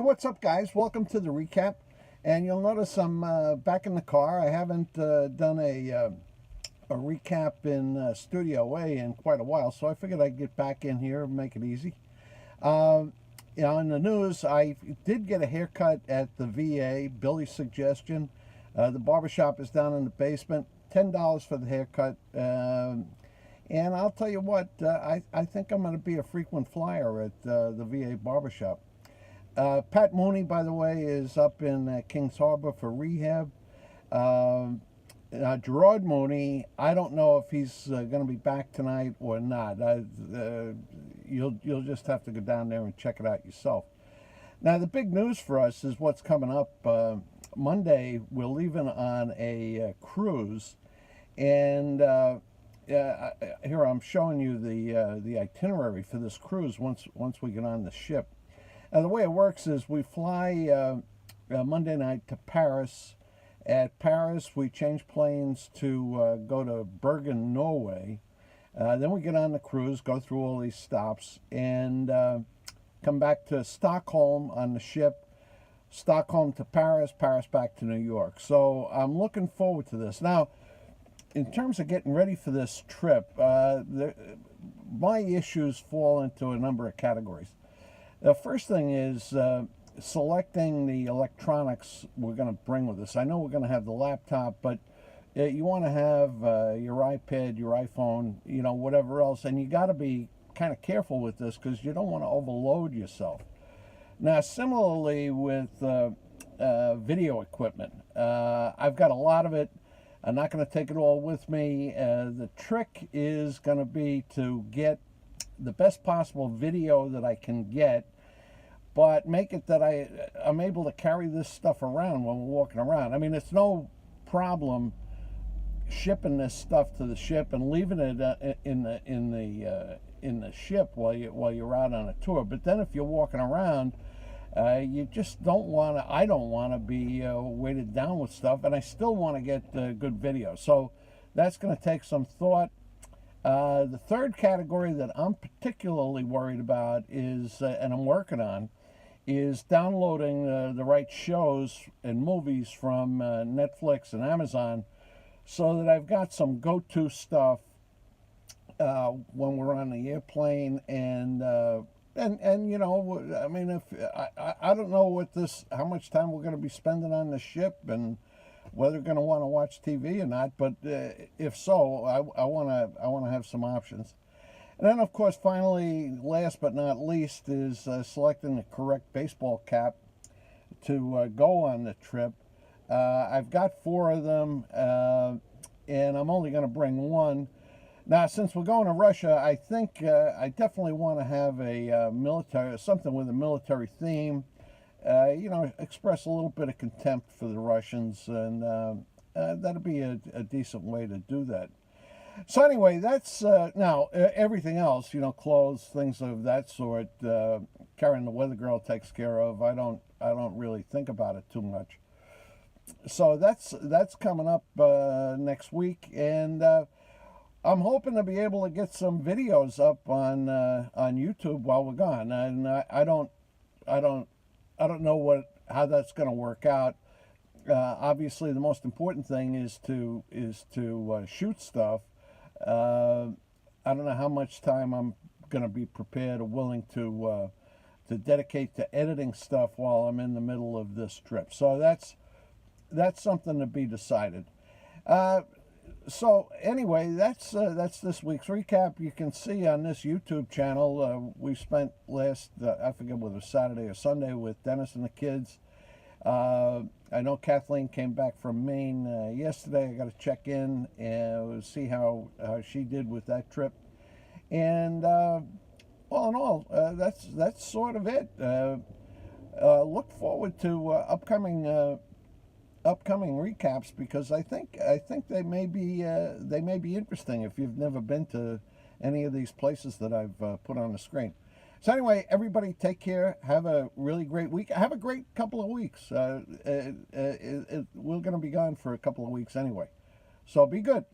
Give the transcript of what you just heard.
What's up, guys? Welcome to the recap. And you'll notice I'm back in the car. I haven't done a recap in Studio A in quite a while, so I figured I'd get back in here and make it easy. In the news, I did get a haircut at the VA, Billy's suggestion. The barbershop is down in the basement, $10 for the haircut. And I'll tell you what, I think I'm going to be a frequent flyer at the VA barbershop. Pat Mooney, by the way, is up in Kings Harbor for rehab. Gerard Mooney, I don't know if he's going to be back tonight or not. You'll just have to go down there and check it out yourself. Now, the big news for us is what's coming up. Monday, we're leaving on a cruise, and here I'm showing you the itinerary for this cruise once we get on the ship. The way it works is we fly Monday night to Paris. At Paris, we change planes to go to Bergen, Norway. Then we get on the cruise, go through all these stops, and come back to Stockholm on the ship. Stockholm to Paris, Paris back to New York. So I'm looking forward to this. Now, in terms of getting ready for this trip, my issues fall into a number of categories. The first thing is selecting the electronics we're going to bring with us. I know we're going to have the laptop, but you want to have your iPad, your iPhone, whatever else, and you got to be kind of careful with this because you don't want to overload yourself. Now, similarly with video equipment, I've got a lot of it. I'm not going to take it all with me. The trick is going to be to get the best possible video that I can get, but make it that I'm able to carry this stuff around when we're walking around. I mean, it's no problem shipping this stuff to the ship and leaving it in the ship while you're out on a tour. But then if you're walking around, you just don't want to. I don't want to be weighted down with stuff, and I still want to get good video. So that's going to take some thought. The third category that I'm particularly worried about is, and I'm working on, is downloading the right shows and movies from Netflix and Amazon, so that I've got some go-to stuff when we're on the airplane. And I mean, if I don't know how much time we're going to be spending on the ship and whether we're going to want to watch TV or not, but if so, I want to have some options. And then, of course, finally, last but not least, is selecting the correct baseball cap to go on the trip. I've got 4 of them, and I'm only going to bring one. Now, since we're going to Russia, I think I definitely want to have a something with a military theme. Express a little bit of contempt for the Russians, and that'd be a decent way to do that. So anyway, that's now everything else, clothes, things of that sort. Karen, the weather girl, takes care of. I don't really think about it too much. So that's coming up next week, and I'm hoping to be able to get some videos up on YouTube while we're gone. And I don't know how that's going to work out. Obviously, the most important thing is to shoot stuff. I don't know how much time I'm going to be prepared or willing to dedicate to editing stuff while I'm in the middle of this trip. So that's something to be decided. So anyway, that's this week's recap. You can see on this YouTube channel, we spent I forget whether it was Saturday or Sunday, with Dennis and the kids. I know Kathleen came back from Maine yesterday. I got to check in and see how she did with that trip. And all in all, that's sort of it. Look forward to upcoming recaps, because I think they may be interesting if you've never been to any of these places that I've put on the screen. So anyway, everybody take care. Have a really great week. Have a great couple of weeks. We're going to be gone for a couple of weeks anyway. So be good.